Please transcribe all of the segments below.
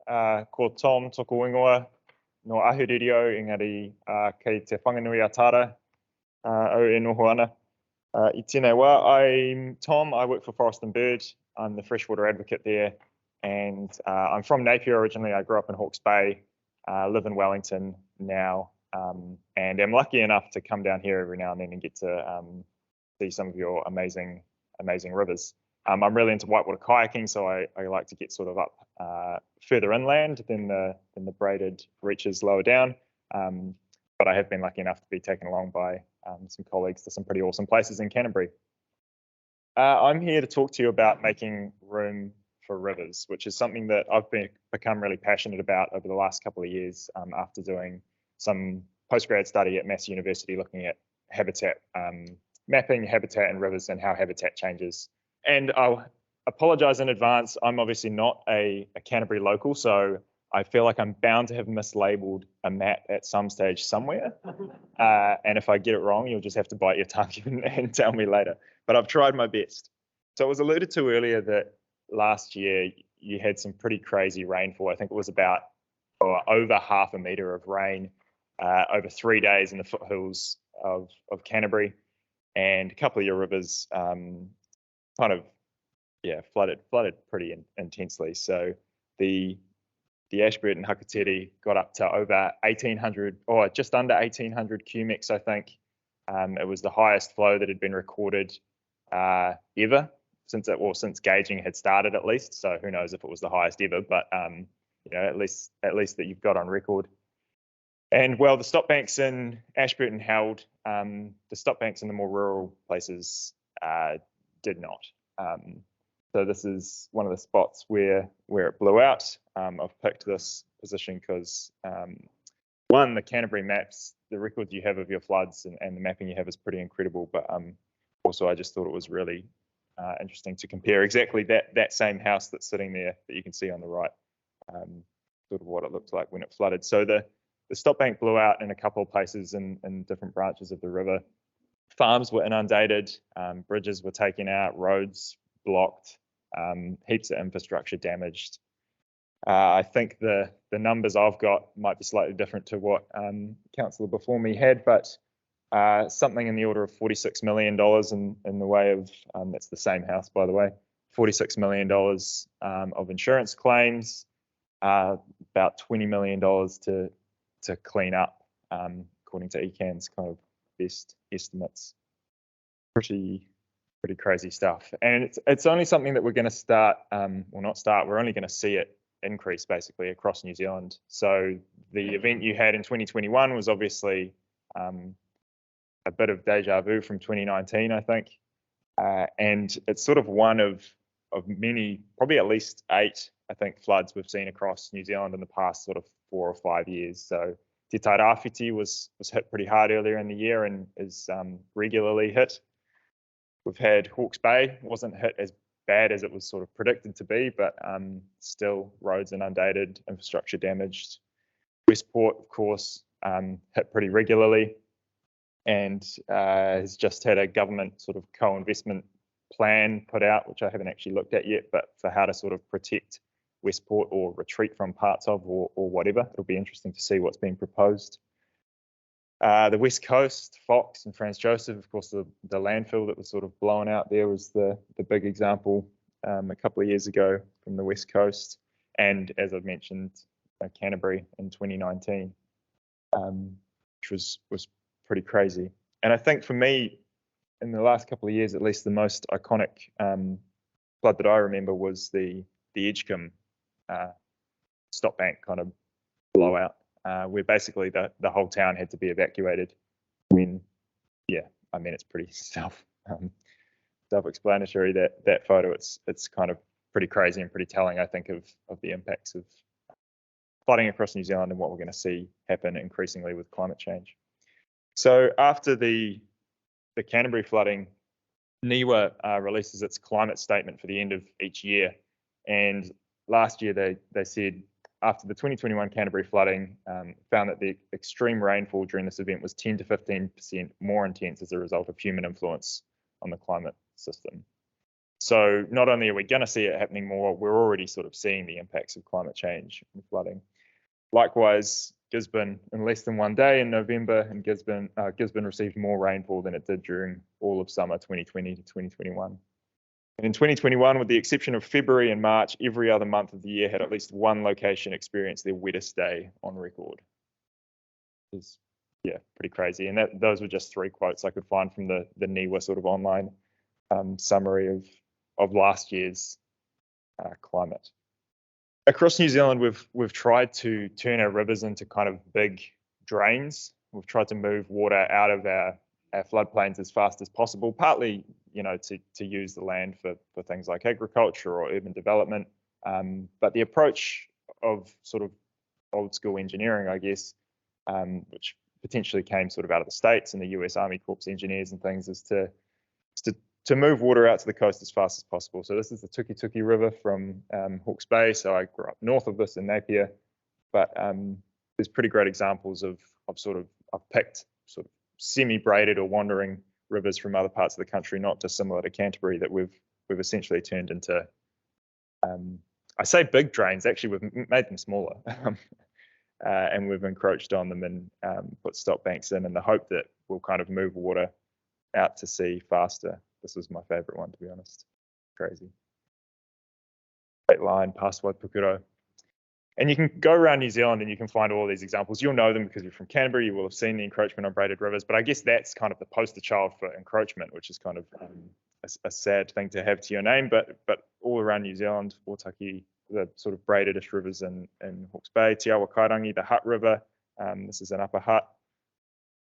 ko Tom toko ingoa no ahurerio engari kei te whanganui atara au e noho ana. I tēnei wā, I'm Tom, I work for Forest and Bird. I'm the freshwater advocate there, and I'm from Napier originally. I grew up in Hawke's Bay, live in Wellington now, and am lucky enough to come down here every now and then and get to see some of your amazing rivers. I'm really into whitewater kayaking, so I like to get sort of up further inland than the braided reaches lower down. But I have been lucky enough to be taken along by some colleagues to some pretty awesome places in Canterbury. I'm here to talk to you about making room for rivers, which is something that I've become really passionate about over the last couple of years after doing some postgrad study at Massey University looking at habitat, mapping habitat in rivers and how habitat changes. And I'll apologise in advance, I'm obviously not a Canterbury local, so I feel like I'm bound to have mislabeled a map at some stage somewhere. And if I get it wrong, you'll just have to bite your tongue and tell me later. But I've tried my best. So it was alluded to earlier that last year you had some pretty crazy rainfall. I think it was about over half a metre of rain over 3 days in the foothills of Canterbury. And a couple of your rivers flooded pretty intensely. So the Ashburton and Hakateri got up to over 1,800 or just under 1,800 cumecs, I think. It was the highest flow that had been recorded ever since gauging had started, at least. So who knows if it was the highest ever, but at least that you've got on record. And well, the stop banks in Ashburton held. The stop banks in the more rural places did not. So this is one of the spots where it blew out. I've picked this position because one, the Canterbury maps, the records you have of your floods and the mapping you have is pretty incredible. But also I just thought it was really interesting to compare exactly that same house that's sitting there that you can see on the right, sort of what it looked like when it flooded. So the stop bank blew out in a couple of places in different branches of the river. Farms were inundated, bridges were taken out, roads blocked, heaps of infrastructure damaged. I think the numbers I've got might be slightly different to what councillor before me had, but something in the order of $46 million in the way of, that's the same house, by the way, $46 million of insurance claims, about $20 million to clean up, according to ECAN's kind of best estimates. Pretty crazy stuff. And it's only something that we're going to start, we're only going to see it increase basically across New Zealand. So the event you had in 2021 was obviously a bit of deja vu from 2019, I think. And it's sort of one of many, probably at least 8, I think, floods we've seen across New Zealand in the past sort of 4 or 5 years. So Te Tairawhiti was hit pretty hard earlier in the year and is regularly hit. We've had Hawke's Bay, wasn't hit as bad as it was sort of predicted to be, but still roads inundated, infrastructure damaged. Westport, of course, hit pretty regularly and has just had a government sort of co-investment plan put out, which I haven't actually looked at yet, but for how to sort of protect Westport or retreat from parts of or whatever. It'll be interesting to see what's being proposed. The West Coast, Fox and Franz Joseph, of course, the landfill that was sort of blown out there was the big example a couple of years ago from the West Coast. And as I've mentioned, Canterbury in 2019, which was pretty crazy. And I think for me, in the last couple of years, at least the most iconic flood that I remember was the Edgecombe stop bank kind of blowout. Where basically the whole town had to be evacuated when, it's pretty self-explanatory, that photo. It's kind of pretty crazy and pretty telling, I think, of the impacts of flooding across New Zealand and what we're going to see happen increasingly with climate change. So after the Canterbury flooding, NIWA releases its climate statement for the end of each year. And last year they said, after the 2021 Canterbury flooding, found that the extreme rainfall during this event was 10 to 15% more intense as a result of human influence on the climate system. So not only are we going to see it happening more, we're already sort of seeing the impacts of climate change and flooding. Likewise, Gisborne, in less than one day in November, and Gisborne received more rainfall than it did during all of summer 2020 to 2021. And in 2021, with the exception of February and March, every other month of the year had at least one location experience their wettest day on record. It's, yeah, pretty crazy. And those were just 3 quotes I could find from the NIWA sort of online summary of last year's climate. Across New Zealand, we've tried to turn our rivers into kind of big drains. We've tried to move water out of our floodplains as fast as possible, partly, to use the land for things like agriculture or urban development. But the approach of sort of old school engineering, I guess, which potentially came sort of out of the States and the US Army Corps engineers and things, is to move water out to the coast as fast as possible. So this is the Tukituki River from Hawke's Bay. So I grew up north of this in Napier, but there's pretty great examples of I've picked sort of semi-braided or wandering rivers from other parts of the country, not dissimilar to Canterbury, that we've essentially turned into, I say big drains, actually we've made them smaller. And we've encroached on them and put stop banks in the hope that we'll kind of move water out to sea faster. This was my favorite one, to be honest. Crazy. Great line past Waipukuro. And you can go around New Zealand and you can find all these examples. You'll know them because you're from Canterbury. You will have seen the encroachment on braided rivers. But I guess that's kind of the poster child for encroachment, which is kind of a sad thing to have to your name. But all around New Zealand, Otaki, the sort of braidedish rivers in Hawke's Bay, Te Awa Kairangi, the Hutt River. This is an Upper Hutt.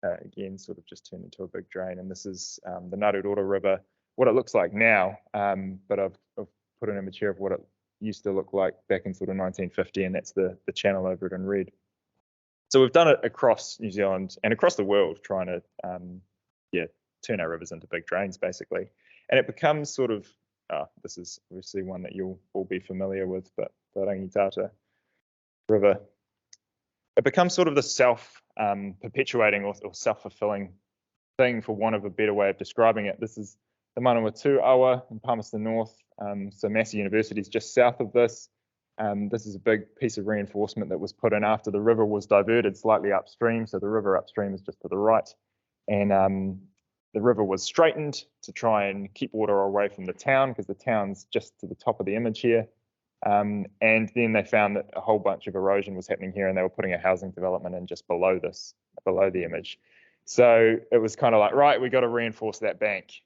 Again, sort of just turned into a big drain. And this is the Narurora River, what it looks like now, but I've put an image here of what it used to look like back in sort of 1950, and that's the channel over it in red. So we've done it across New Zealand and across the world, trying to turn our rivers into big drains, basically. And it becomes sort of, this is obviously one that you'll all be familiar with, but the Rangitata River. It becomes sort of the self-perpetuating or self-fulfilling thing, for want of a better way of describing it. This is the Manawatu Awa in Palmerston North. So Massey University is just south of this. This is a big piece of reinforcement that was put in after the river was diverted slightly upstream. So the river upstream is just to the right. And the river was straightened to try and keep water away from the town, because the town's just to the top of the image here. And then they found that a whole bunch of erosion was happening here, and they were putting a housing development in just below the image. So it was kind of like, right, we got to reinforce that bank.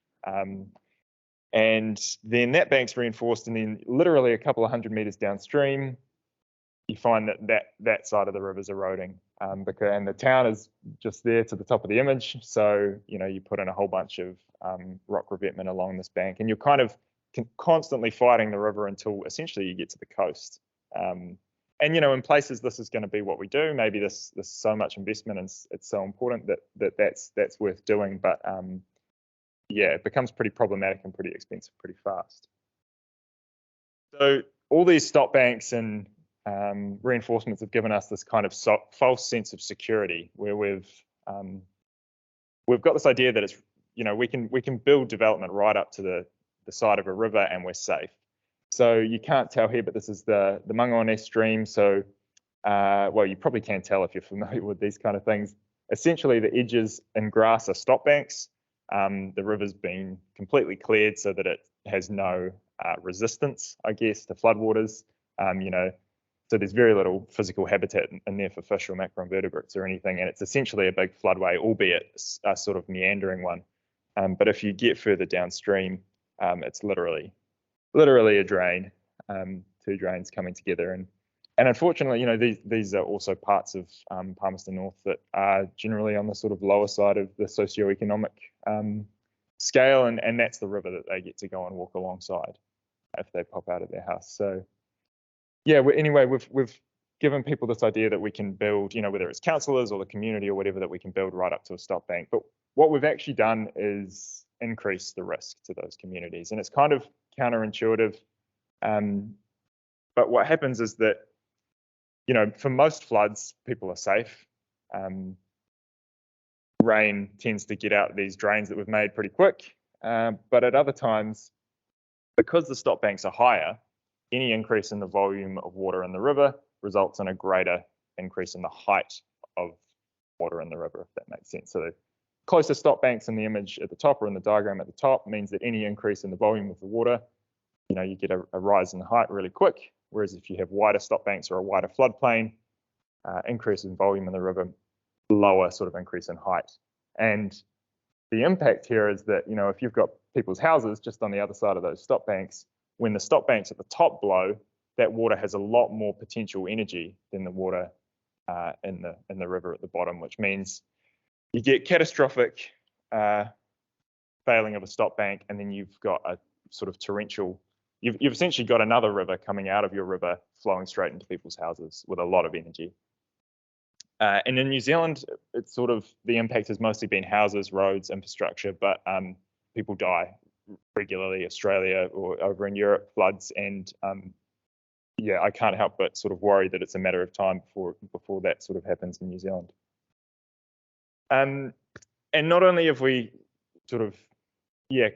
And then that bank's reinforced, and then literally a couple of 100 meters downstream, you find that side of the river's eroding, and the town is just there to the top of the image. So, you put in a whole bunch of rock revetment along this bank, and you're kind of constantly fighting the river until essentially you get to the coast. And, in places this is going to be what we do. Maybe there's so much investment and it's so important that's worth doing. But it becomes pretty problematic and pretty expensive pretty fast. So all these stop banks and reinforcements have given us this kind of false sense of security, where we've got this idea that it's, we can build development right up to the side of a river and we're safe. So you can't tell here, but this is the Mangaone stream. So, well, you probably can tell if you're familiar with these kind of things. Essentially, the edges in grass are stop banks. The river's been completely cleared so that it has no resistance, I guess, to floodwaters. So there's very little physical habitat in there for fish or macroinvertebrates or anything, and it's essentially a big floodway, albeit a sort of meandering one. But if you get further downstream, it's literally a drain, 2 drains coming together, and unfortunately, these are also parts of Palmerston North that are generally on the sort of lower side of the socioeconomic scale, and that's the river that they get to go and walk alongside if they pop out of their house. So yeah, anyway, we've given people this idea that we can build, whether it's councillors or the community or whatever, that we can build right up to a stop bank. But what we've actually done is increase the risk to those communities, and it's kind of counterintuitive. But what happens is that, for most floods, people are safe. Rain tends to get out these drains that we've made pretty quick. But at other times, Because the stop banks are higher, any increase in the volume of water in the river results in a greater increase in the height of water in the river, if that makes sense. So the closer stop banks in the image at the top or in the diagram at the top means that any increase in the volume of the water, you get a rise in height really quick. Whereas if you have wider stop banks or a wider floodplain, increase in volume in the river, lower sort of increase in height. And the impact here is that, if you've got people's houses just on the other side of those stop banks, when the stop banks at the top blow, that water has a lot more potential energy than the water in the river at the bottom, which means you get catastrophic failing of a stop bank, and then you've got a sort of torrential. You've essentially got another river coming out of your river flowing straight into people's houses with a lot of energy. And in New Zealand, it's sort of the impact has mostly been houses, roads, infrastructure, but people die regularly. Australia or over in Europe, floods, and yeah, I can't help but sort of worry that it's a matter of time before that sort of happens in New Zealand. And not only have we sort of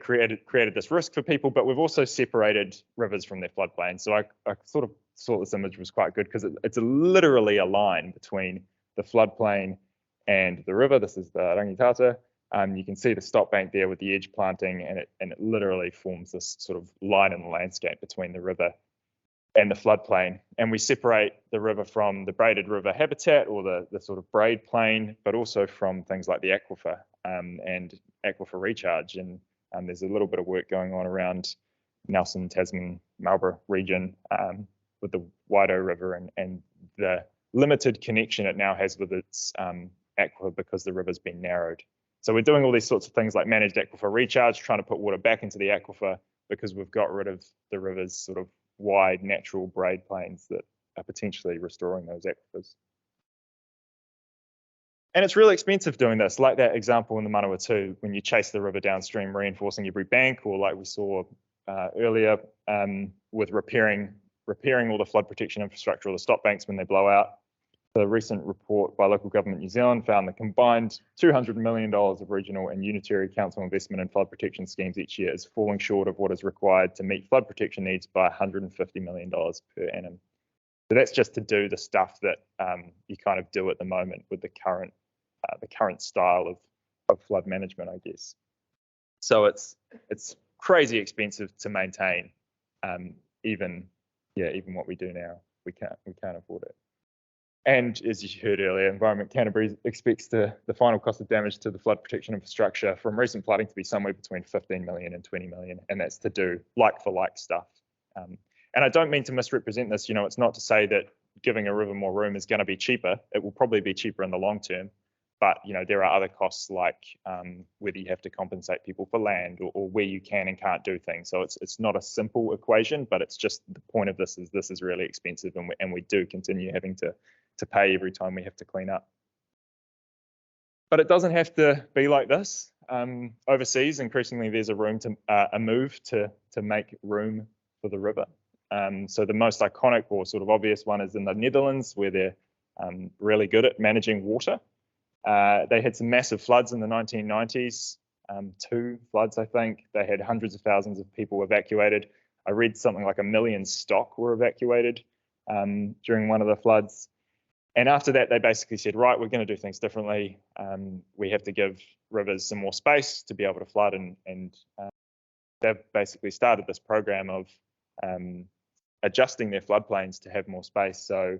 created this risk for people, but we've also separated rivers from their floodplains. So I sort of thought this image was quite good because it's literally a line between the floodplain and the river. This is the Rangitata. You can see the stop bank there with the edge planting, and it literally forms this sort of line in the landscape between the river and the floodplain. And we separate the river from the braided river habitat or the sort of braid plain, but also from things like the aquifer and aquifer recharge. And there's a little bit of work going on around Nelson, Tasman, Marlborough region with the Waido River and the limited connection it now has with its aquifer because the river's been narrowed. So we're doing all these sorts of things like managed aquifer recharge, trying to put water back into the aquifer because we've got rid of the river's sort of wide natural braid plains that are potentially restoring those aquifers. And it's really expensive doing this, like that example in the Manawatu, when you chase the river downstream, reinforcing every bank, or like we saw earlier with repairing all the flood protection infrastructure or the stop banks when they blow out. The recent report by Local Government New Zealand found the combined $200 million of regional and unitary council investment in flood protection schemes each year is falling short of what is required to meet flood protection needs by $150 million per annum. So that's just to do the stuff that you kind of do at the moment with the current style of flood management, I guess. So it's crazy expensive to maintain, even what we do now. We can't afford it. And as you heard earlier, Environment Canterbury expects the final cost of damage to the flood protection infrastructure from recent flooding to be somewhere between 15 million and 20 million, and that's to do like for like stuff. And I don't mean to misrepresent this. It's not to say that giving a river more room is going to be cheaper. It will probably be cheaper in the long term, but there are other costs like whether you have to compensate people for land or where you can and can't do things. So it's not a simple equation, but it's just the point of this is really expensive, and we do continue having to pay every time we have to clean up. But it doesn't have to be like this. Overseas, increasingly, there's a move to make room for the river. So the most iconic or sort of obvious one is in the Netherlands, where they're really good at managing water. They had some massive floods in the 1990s, 2 floods, I think. They had hundreds of thousands of people evacuated. I read something like 1 million stock were evacuated during one of the floods. And after that, they basically said, right, we're going to do things differently. We have to give rivers some more space to be able to flood. And they've basically started this program of adjusting their floodplains to have more space. So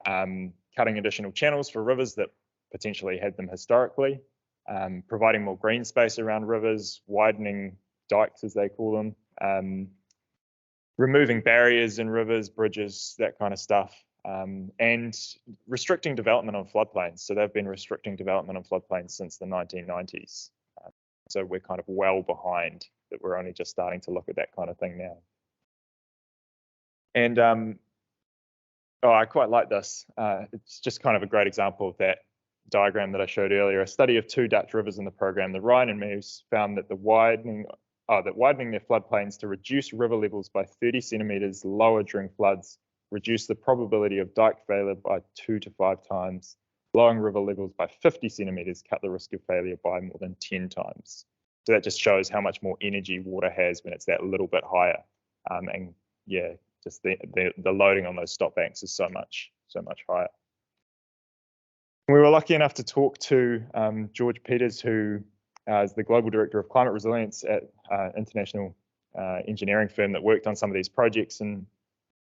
cutting additional channels for rivers that potentially had them historically, providing more green space around rivers, widening dikes, as they call them, removing barriers in rivers, bridges, that kind of stuff. And restricting development on floodplains. So they've been restricting development on floodplains since the 1990s. So we're kind of well behind that. We're only just starting to look at that kind of thing now. And I quite like this. It's just kind of a great example of that diagram that I showed earlier. A study of 2 Dutch rivers in the program, the Rhine and Meuse, found that widening their floodplains to reduce river levels by 30 centimeters lower during floods reduce the probability of dike failure by 2 to 5 times. Lowering river levels by 50 centimeters cut the risk of failure by more than 10 times. So that just shows how much more energy water has when it's that little bit higher. and yeah, just the loading on those stop banks is so much higher. We were lucky enough to talk to George Peters, who is the Global Director of Climate Resilience at international engineering firm that worked on some of these projects. And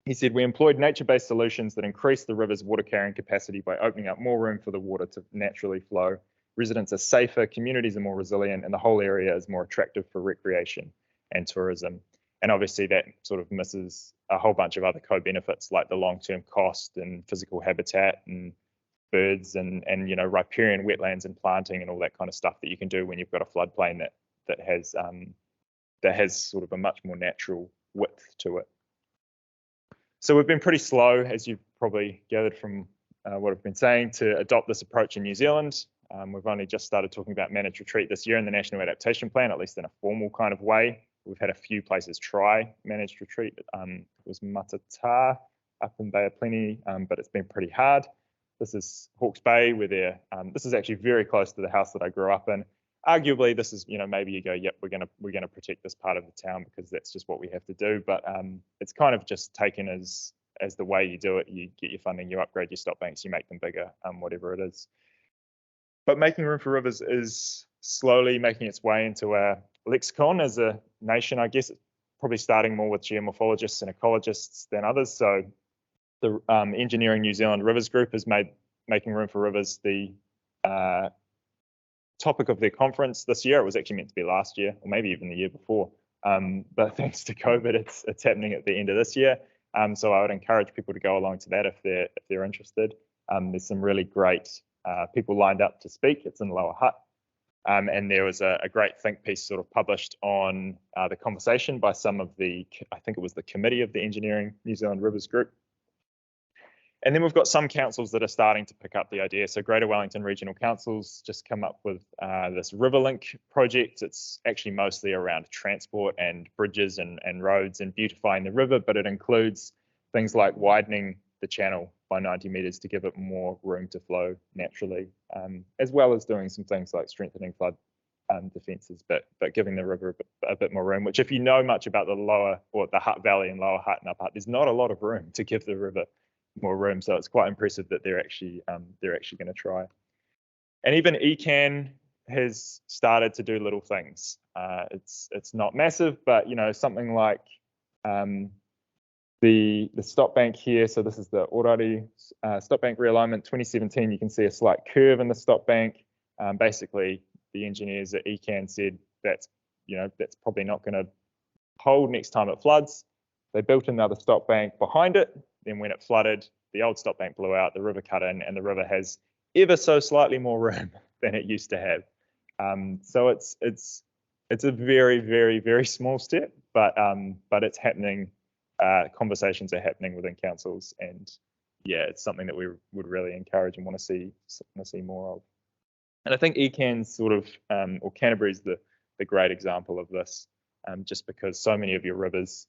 he said, we employed nature-based solutions that increase the river's water carrying capacity by opening up more room for the water to naturally flow. Residents are safer, communities are more resilient, and the whole area is more attractive for recreation and tourism. And obviously that sort of misses a whole bunch of other co-benefits like the long-term cost and physical habitat and birds and you know, riparian wetlands and planting and all that kind of stuff that you can do when you've got a floodplain that has sort of a much more natural width to it. So we've been pretty slow, as you've probably gathered from what I've been saying, to adopt this approach in New Zealand. We've only just started talking about managed retreat this year in the National Adaptation Plan, at least in a formal kind of way. We've had a few places try managed retreat. It was Matata up in Bay of Plenty, but it's been pretty hard. This is Hawke's Bay, where this is actually very close to the house that I grew up in. Arguably, this is, you know, maybe you go, yep, we're gonna protect this part of the town because that's just what we have to do. But it's kind of just taken as the way you do it. You get your funding, you upgrade your stop banks, you make them bigger, whatever it is. But making room for rivers is slowly making its way into our lexicon as a nation. I guess it's probably starting more with geomorphologists and ecologists than others. So the Engineering New Zealand Rivers Group has made making room for rivers the topic of their conference this year. It was actually meant to be last year, or maybe even the year before. But thanks to COVID, it's happening at the end of this year. So I would encourage people to go along to that if they're interested. There's some really great people lined up to speak. It's in Lower Hutt. And there was a great think piece sort of published on the conversation by some of I think it was the committee of the Engineering New Zealand Rivers Group. And then we've got some councils that are starting to pick up the idea. So Greater Wellington Regional Council's just come up with this Riverlink project. It's actually mostly around transport and bridges and roads and beautifying the river, but it includes things like widening the channel by 90 metres to give it more room to flow naturally, as well as doing some things like strengthening flood defences, but giving the river a bit more room, which if you know much about the Hutt Valley and Lower Hutt and Upper Hutt, there's not a lot of room to give the river more room. So it's quite impressive that they're actually going to try. And even ECAN has started to do little things. It's not massive, but you know, something like the stop bank here. So this is the Orari stop bank realignment 2017. You can see a slight curve in the stop bank. Basically, the engineers at ECAN said that's probably not going to hold next time it floods. They built another stop bank behind it. Then when it flooded, the old stop bank blew out, the river cut in, and the river has ever so slightly more room than it used to have. So it's a very, very, very small step, but it's happening. Conversations are happening within councils, and yeah, it's something that we would really encourage and want to see more of. And I think ECAN's sort of, or Canterbury's the great example of this, just because so many of your rivers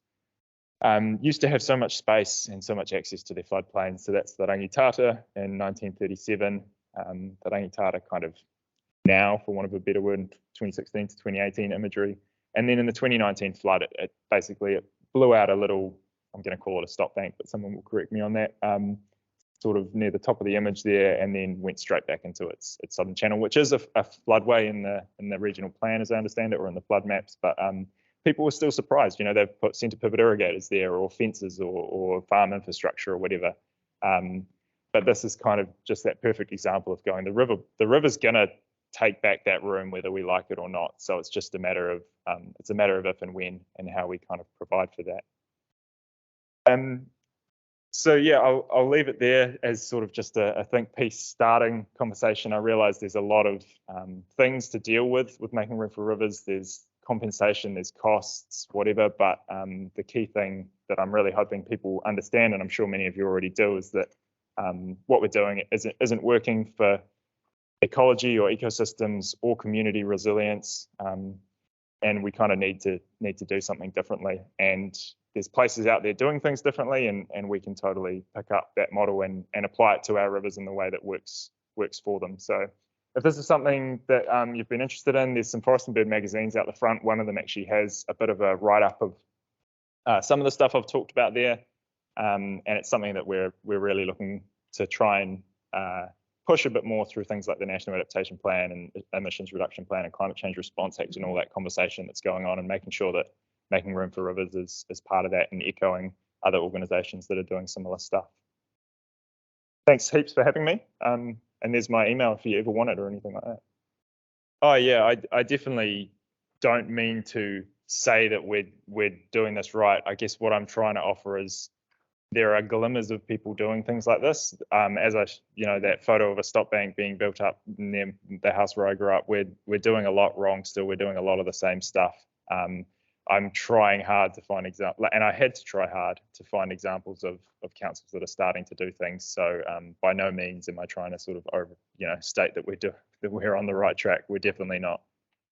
used to have so much space and so much access to their floodplains. So that's the Rangitata in 1937, the Rangitata kind of now, for want of a better word, 2016 to 2018 imagery. And then in the 2019 flood, it basically blew out a little, I'm going to call it a stop bank, but someone will correct me on that, sort of near the top of the image there, and then went straight back into its southern channel, which is a floodway in the regional plan, as I understand it, or in the flood maps. But people were still surprised. You know, they've put centre pivot irrigators there, or fences, or farm infrastructure, or whatever. But this is kind of just that perfect example of going, the river's going to take back that room whether we like it or not. So it's just a matter of if and when, and how we kind of provide for that. So yeah, I'll leave it there as sort of just a think piece starting conversation. I realise there's a lot of things to deal with making room for rivers. There's compensation, there's costs, whatever. But the key thing that I'm really hoping people understand, and I'm sure many of you already do, is that what we're doing isn't working for ecology or ecosystems or community resilience, and we kind of need to do something differently. And there's places out there doing things differently, and we can totally pick up that model and apply it to our rivers in the way that works for them. So if this is something that you've been interested in, there's some Forest and Bird magazines out the front. One of them actually has a bit of a write-up of Some of the stuff I've talked about there, and it's something that we're really looking to try and push a bit more through things like the National Adaptation Plan and Emissions Reduction Plan and Climate Change Response Act and all that conversation that's going on, and making sure that Making Room for Rivers is part of that, and echoing other organisations that are doing similar stuff. Thanks heaps for having me. And there's my email if you ever want it or anything like that. Oh yeah, I definitely don't mean to say that we're doing this right. I guess what I'm trying to offer is there are glimmers of people doing things like this. As that photo of a stop bank being built up near the house where I grew up, we're doing a lot wrong still. We're doing a lot of the same stuff. I'm trying hard to find examples, and I had to try hard to find examples of councils that are starting to do things. So by no means am I trying to sort of state that we're on the right track. We're definitely not.